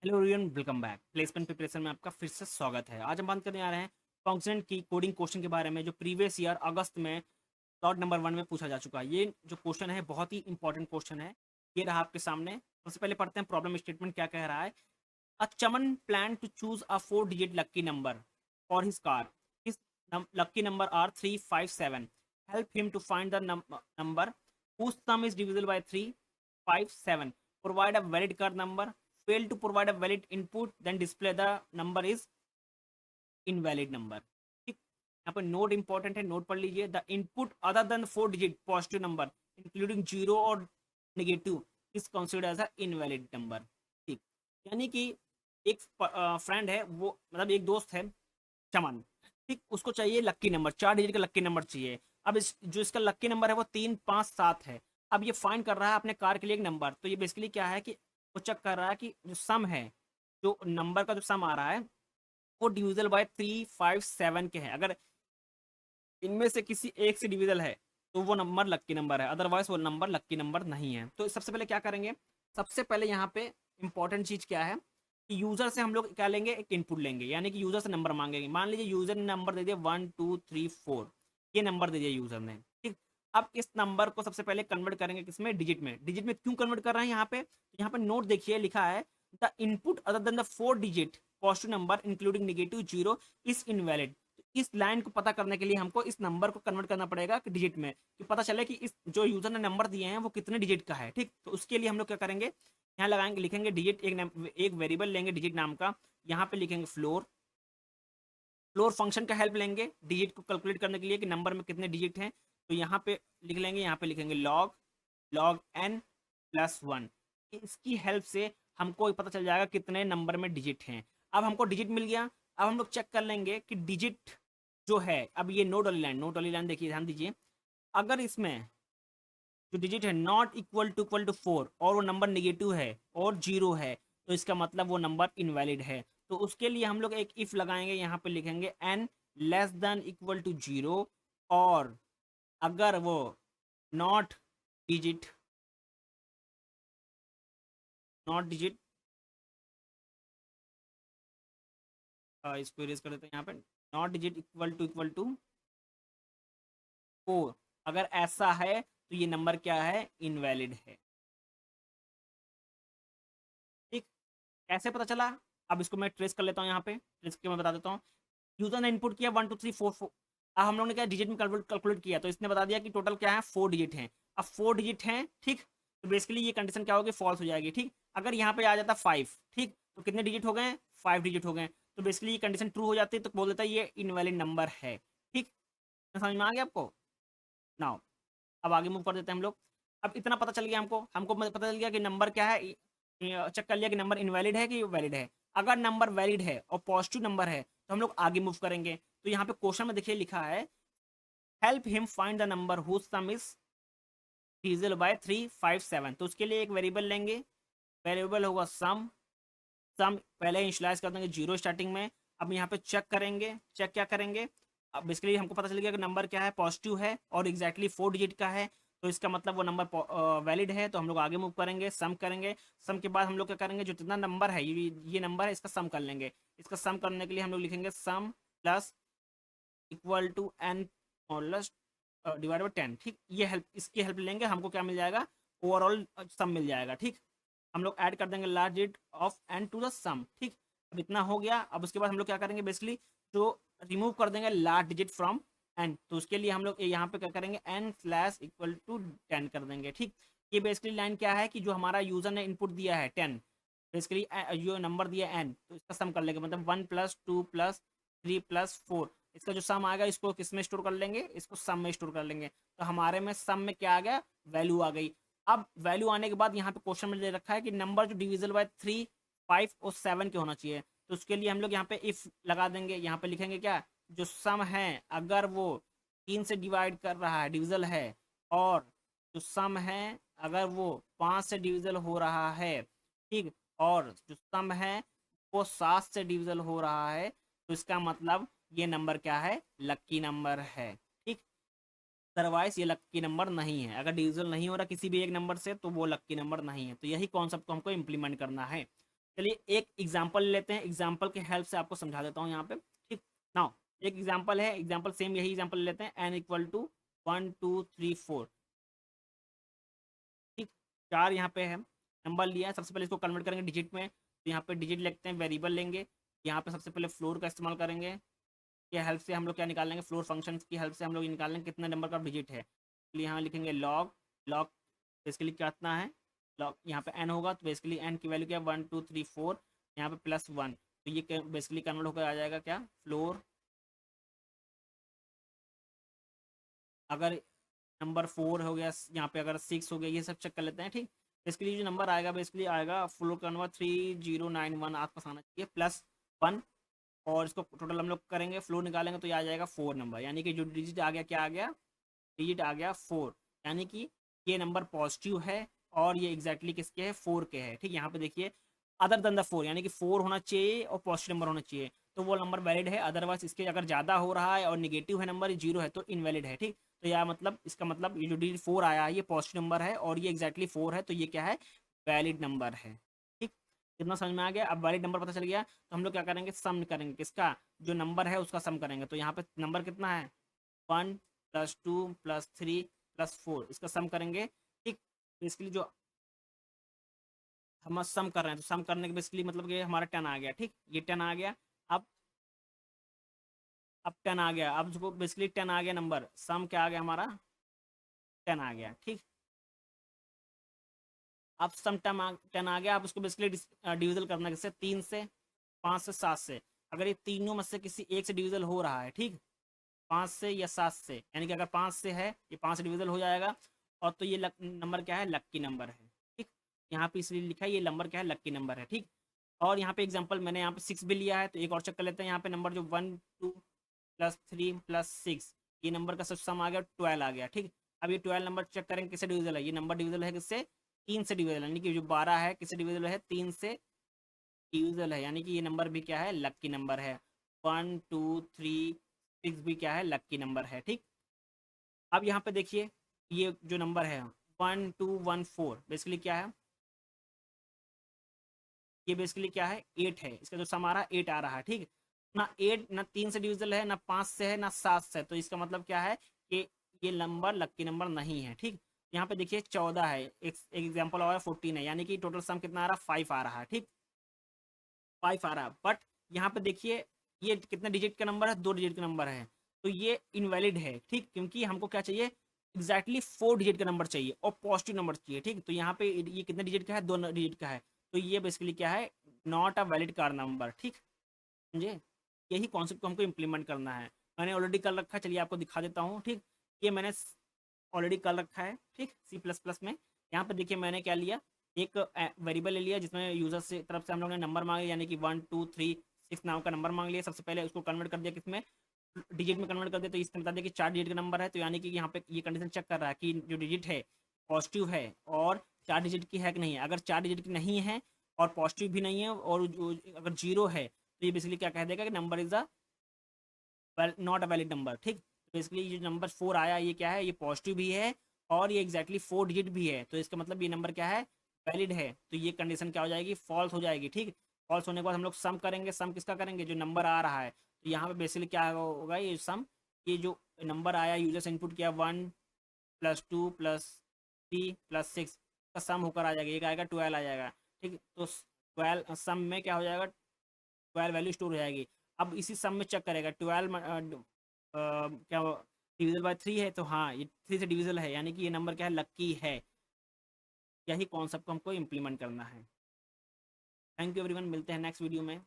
Hello everyone, welcome back. Placement preparation में आपका फिर से स्वागत है। आज हम बात करने आ रहे हैं कॉन्ग्रेंट की कोडिंग क्वेश्चन के बारे में, जो प्रीवियस ईयर अगस्त में डॉट नंबर 1 में पूछा जा चुका है। ये जो क्वेश्चन है बहुत ही इंपॉर्टेंट क्वेश्चन है। ये रहा आपके सामने। सबसे पहले पढ़ते हैं प्रॉब्लम स्टेटमेंट क्या कह रहा है। A Chaman plan to choose a 4 digit lucky number for his car. His lucky number are 357। Help him to find the number whose sum is divisible by 3 5 7. Provide a valid card number. Fail to provide a valid input, then display the number is invalid number. ठीक, यहाँ पर note important है, note पढ़ लीजिए। The input other than 4 digit positive number including zero और negative is considered as a invalid number. ठीक, यानी कि एक फ्रेंड है, वो मतलब एक दोस्त है चमन। ठीक, उसको चाहिए लक्की नंबर, 4 डिजिट का लक्की नंबर चाहिए। अब इस जो इसका लक्की नंबर है वो 3 5 7 है। अब ये फाइंड कर रहा है अपने कार के लिए एक नंबर। तो ये बेसिकली क्या है कि वो चेक कर रहा है कि जो सम है, जो नंबर का जो सम आ रहा है वो डिविजल बाय 3 5 7 के हैं। अगर इनमें से किसी एक से डिविजल है तो वो नंबर लक्की नंबर है, अदरवाइज वो नंबर लक्की नंबर नहीं है। तो सबसे पहले क्या करेंगे, सबसे पहले यहाँ पे इंपॉर्टेंट चीज क्या है कि यूजर से हम लोग क्या लेंगे, एक इनपुट लेंगे, यानी कि यूजर से नंबर मांगेंगे। मान लीजिए यूजर ने नंबर दे दिया 1 2 3 4, ये नंबर दे दिया यूजर ने। ठीक, अब इस नंबर को सबसे पहले कन्वर्ट करेंगे किसमें, डिजिट में। डिजिट में क्यों कन्वर्ट कर रहे हैं यहाँ पे, यहाँ पे नोट देखिए लिखा है the input other then the 4 digit positive number including negative zero is invalid. इस लाइन को पता करने के लिए हमको इस नंबर को कन्वर्ट करना पड़ेगा कि डिजिट में, कि पता चले कि इस जो यूजर ने नंबर दिए हैं वो कितने डिजिट का है। ठीक, तो उसके लिए हम लोग क्या करेंगे, यहाँ लगाएंगे, लिखेंगे डिजिट, एक वेरिएबल लेंगे डिजिट नाम का। यहाँ पे लिखेंगे फ्लोर। फ्लोर फंक्शन का हेल्प लेंगे डिजिट को कैलकुलेट करने के लिए कि नंबर में कितने डिजिट हैं। तो यहाँ पे लिख लेंगे, यहाँ पे लिखेंगे लॉग लॉग एन प्लस 1। इसकी हेल्प से हमको पता चल जाएगा कितने नंबर में डिजिट हैं। अब हमको डिजिट मिल गया। अब हम लोग चेक कर लेंगे कि डिजिट जो है, अब ये नोट वाली लाइन देखिए, ध्यान दीजिए। अगर इसमें जो डिजिट है नॉट इक्वल टू 4 और वो नंबर नेगेटिव है और जीरो है, तो इसका मतलब वो नंबर इनवैलिड है। तो उसके लिए हम लोग एक इफ लगाएंगे, यहाँ पे लिखेंगे n less than equal to zero. और अगर वो नॉट डिजिट नॉट डिजिट इसको इरेज कर देते हैं यहाँ पे, नॉट डिजिट इक्वल टू 4, अगर ऐसा है तो ये नंबर क्या है, इनवैलिड है। ठीक, कैसे पता चला, अब इसको मैं ट्रेस कर लेता हूँ, यहाँ पे ट्रेस करके मैं बता देता हूँ। यूजर ने इनपुट किया 1 2 3 4 4। अब हम लोग ने क्या डिजिट में कैलकुलेट किया, तो इसने बता दिया कि टोटल क्या है, 4 डिजिट हैं। अब 4 डिजिट हैं, ठीक। तो बेसिकली ये कंडीशन क्या होगी, फॉल्स हो जाएगी। ठीक, अगर यहाँ पे आ जाता 5, ठीक, तो कितने डिजिट हो गए, 5 डिजिट हो गए। तो बेसिकली ये कंडीशन ट्रू हो जाती है, तो बोल देता है ये इनवैलिड नंबर है। ठीक, समझ में आ गया आपको। नाउ अब आगे मूव कर देते हैं हम लोग। अब इतना पता चल गया हमको, पता चल गया कि नंबर क्या है, चेक कर लिया कि नंबर इनवैलिड है कि वैलिड है। अगर नंबर वैलिड है और पॉजिटिव नंबर है तो हम लोग आगे मूव करेंगे। तो यहाँ पे क्वेश्चन में देखिए लिखा है help him find the number whose sum is divisible by 3 5 7। तो उसके लिए एक वेरिएबल लेंगे, वेरिएबल होगा सम। सम पहले इनिशियलाइज कर देंगे जीरो स्टार्टिंग में। अब यहाँ पे चेक करेंगे, चेक क्या करेंगे, अब बेसिकली हमको पता चल गया कि नंबर क्या है, पॉजिटिव है और एग्जैक्टली 4 डिजिट का है। तो इसका मतलब वो नंबर वैलिड है। तो हम लोग आगे मूव करेंगे, सम करेंगे। सम के बाद हम लोग क्या करेंगे, जो जितना नंबर है, ये नंबर है, इसका सम कर लेंगे। इसका सम करने के लिए हम लोग लिखेंगे sum plus equal to n plus divide by 10। ठीक, ये हेल्प, इसकी हेल्प लेंगे, हमको क्या मिल जाएगा, ओवरऑल सम मिल जाएगा। ठीक, हम लोग ऐड कर देंगे large digit of n to the sum. ठीक, अब इतना हो गया। अब उसके बाद हम लोग क्या करेंगे, बेसिकली जो रिमूव कर देंगे लार्ज डिजिट फ्रॉम एन। तो उसके लिए हम लोग यहाँ पे क्या करेंगे, एन स्लैश इक्वल टू 10 कर देंगे। ठीक, ये बेसिकली लाइन क्या है कि जो हमारा यूजर ने इनपुट दिया है 10, बेसिकली जो नंबर दिया एन, तो इसका सम कर लेंगे, मतलब 1 प्लस 2 प्लस 3 प्लस 4। इसका जो सम आएगा इसको किस में स्टोर कर लेंगे, इसको सम में स्टोर कर लेंगे। तो हमारे में सम में क्या आ गया, वैल्यू आ गई। अब वैल्यू आने के बाद यहाँ पे क्वेश्चन में दे रखा है कि नंबर जो डिविजिबल बाय 3 5 और 7 के होना चाहिए। तो उसके लिए हम लोग यहाँ पे इफ लगा देंगे, यहाँ पे लिखेंगे क्या, जो सम है अगर वो 3 से डिवाइड कर रहा है, डिविजल है, और जो सम है अगर वो 5 से डिविजल हो रहा है, ठीक, और जो सम है वो 7 से डिविजल हो रहा है, तो इसका मतलब ये नंबर क्या है, लक्की नंबर है। ठीक, अदरवाइज ये लक्की नंबर नहीं है। अगर डिविजल नहीं हो रहा किसी भी एक नंबर से तो वो लक्की नंबर नहीं है। तो यही कॉन्सेप्ट को हमको इम्प्लीमेंट करना है। चलिए एक एग्जाम्पल लेते हैं, एग्जाम्पल के हेल्प से आपको समझा देता हूँ यहाँ पे, ठीक। नाउ एक एग्जाम्पल है, एग्जाम्पल सेम यही एग्जाम्पल लेते हैं, n इक्वल टू 1 2 3 4, ठीक। 4 यहाँ पे है, नंबर लिया है, सबसे पहले इसको कन्वर्ट करेंगे डिजिट में, तो यहाँ पे डिजिट लिखते हैं, वेरिएबल लेंगे, यहाँ पे सबसे पहले फ्लोर का इस्तेमाल करेंगे, के हेल्प से हम लोग क्या निकाल लेंगे, फ्लोर फंक्शन की हेल्प से हम लोग निकाल लेंगे कितने नंबर का डिजिट है। इसलिए यहाँ लिखेंगे लॉग, लॉग बेसिकली कितना है, लॉग यहाँ पे n होगा, तो बेसिकली n की वैल्यू क्या है 1 2 3 4, यहाँ पे +1, तो ये बेसिकली कन्वर्ट होकर आ जाएगा क्या, फ्लोर। अगर नंबर 4 हो गया, यहाँ पे अगर 6 हो गया, ये सब चेक कर लेते हैं, ठीक। बेसिकली जो नंबर आएगा बेसिकली आएगा फ्लोर का नंबर 3091 आपका आना चाहिए +1, और इसको टोटल हम लोग करेंगे, फ्लोर निकालेंगे तो ये आ जाएगा 4 नंबर, यानी कि जो डिजिट आ गया क्या आ गया, डिजिट आ गया 4, यानी कि ये नंबर पॉजिटिव है और ये एग्जैक्टली किसके है, 4 के है, ठीक। यहाँ पे देखिए अदर देन द 4, यानी कि 4 होना चाहिए और पॉजिटिव नंबर होना चाहिए, तो वो नंबर वैलिड है, अदरवाइज इसके अगर ज़्यादा हो रहा है और निगेटिव है नंबर 0 है तो इनवैलिड है, ठीक। तो यह मतलब इसका मतलब ये जो डिजिट 4 आया है ये पॉजिटिव नंबर है और ये एग्जैक्टली 4 है, तो ये क्या है, वैलिड नंबर है, ठीक। कितना समझ में आ गया, अब वैलिड नंबर पता चल गया, तो हम लोग क्या करेंगे, सम करेंगे, किसका, जो नंबर है उसका सम करेंगे, तो यहाँ पे नंबर कितना है, 1 +2 +3 +4, इसका सम करेंगे, ठीक। बेसिकली जो हम सम कर रहे हैं, तो सम करने के बेसिकली मतलब कि हमारा 10 आ गया, ठीक, ये 10 आ गया। अब अब 10 आ गया, अब जो बेसिकली 10 आ गया नंबर, सम क्या आ गया हमारा, 10 आ गया, ठीक। अब सम 10 आ गया, अब उसको बेसिकली डिविजल करना है, किससे, 3 से, 5 से, 7 से, अगर ये तीनों में से किसी एक से डिविजल हो रहा है, ठीक, 5 से या 7 से, यानी कि अगर 5 से है, ये 5 से डिविजल हो जाएगा, और तो ये नंबर क्या है, लक्की नंबर है, ठीक। यहाँ पे इसलिए लिखा है ये नंबर क्या है, लक्की नंबर है, ठीक। और यहाँ पे एग्जांपल मैंने यहाँ पे 6 भी लिया है, तो एक और चेक कर लेते हैं, यहाँ पे नंबर जो 1 2 +3 +6, ये नंबर का सब सम आ गया 12 आ गया, ठीक। अब ये 12 नंबर चेक करेंगे किससे डिविजल है, ये नंबर डिविजल है किससे, 3 से डिविजल, यानी कि जो 12 है किससे डिविजल है, 3 से डिविजल है, यानी कि ये नंबर भी क्या है, लक्की नंबर है, 1 2 3 6 भी क्या है, लक्की नंबर है, ठीक। अब यहाँ पे देखिए ये जो नंबर है 1214 बेसिकली क्या है, ये बेसिकली क्या है, 8 है, इसका जो सम आ रहा है 8 आ रहा है, ठीक। ना 8 ना 3 से डिविजल है, ना 5 से है, ना 7 से, तो इसका मतलब क्या है कि ये नंबर लक्की नंबर नहीं है, ठीक। यहाँ पे देखिए 14 है, एक एग्जाम्पल और 14 है, यानी कि टोटल सम कितना आ रहा है, 5 आ रहा है, ठीक, 5 आ रहा है, बट यहाँ पे देखिए ये कितने डिजिट का नंबर है, 2 डिजिट का नंबर है, तो ये इनवैलिड है, ठीक, क्योंकि हमको क्या चाहिए, एग्जैक्टली 4 डिजिट का नंबर चाहिए और पॉजिटिव नंबर चाहिए, ठीक। तो यहाँ पे ये कितने डिजिट का है, 2 डिजिट का है, तो ये बेसिकली क्या है, not a valid car number, ठीक, समझे। यही कॉन्सेप्ट को हमको इम्प्लीमेंट करना है, मैंने ऑलरेडी कर रखा है, चलिए आपको दिखा देता हूँ, ठीक। ये मैंने ऑलरेडी कर रखा है, ठीक, C++ में। यहाँ पे देखिए मैंने क्या लिया, एक वेरिएबल ले लिया जिसमें यूजर से तरफ से हम लोग ने नंबर मांगे, यानी कि 1 2 3 6 नाम का नंबर मांग लिया, सबसे पहले उसको कन्वर्ट कर दिया किसमें, डिजिट में कन्वर्ट कर दिया, तो इसमें बता दिया कि 4 डिजिट का नंबर है, तो यानी कि यहाँ पे ये कंडीशन चेक कर रहा है कि जो डिजिट है पॉजिटिव है और 4 डिजिट की है कि नहीं है, अगर 4 डिजिट की नहीं है और पॉजिटिव भी नहीं है और अगर 0 है, तो ये बेसिकली क्या कह देगा कि number is a not a valid number, ठीक। बेसिकली ये जो नंबर 4 आया ये क्या है, ये पॉजिटिव भी है और ये एग्जैक्टली 4 डिजिट भी है, तो इसका मतलब ये नंबर क्या है, वैलिड है, तो ये कंडीशन क्या हो जाएगी, फॉल्स हो जाएगी, ठीक। फॉल्स होने के बाद हम लोग सम करेंगे, सम किसका करेंगे, जो नंबर आ रहा है, तो यहाँ पे बेसिकली क्या होगा, ये सम, ये जो नंबर आया यूजर से इनपुट किया 1 +2 +3 +6 का सम होकर आ जाएगा, एक आएगा 12 आ जाएगा, ठीक। तो 12 सम में क्या हो जाएगा, 12 वैल्यू स्टोर हो जाएगी। अब इसी सम में चेक करेगा 12 क्या डिविजल बाय 3 है, तो हाँ ये 3 से डिविजल है, यानी कि ये नंबर क्या है, लक्की है। यही कॉन्सेप्ट को हमको इम्प्लीमेंट करना है। थैंक यू एवरीवन, मिलते हैं नेक्स्ट वीडियो में।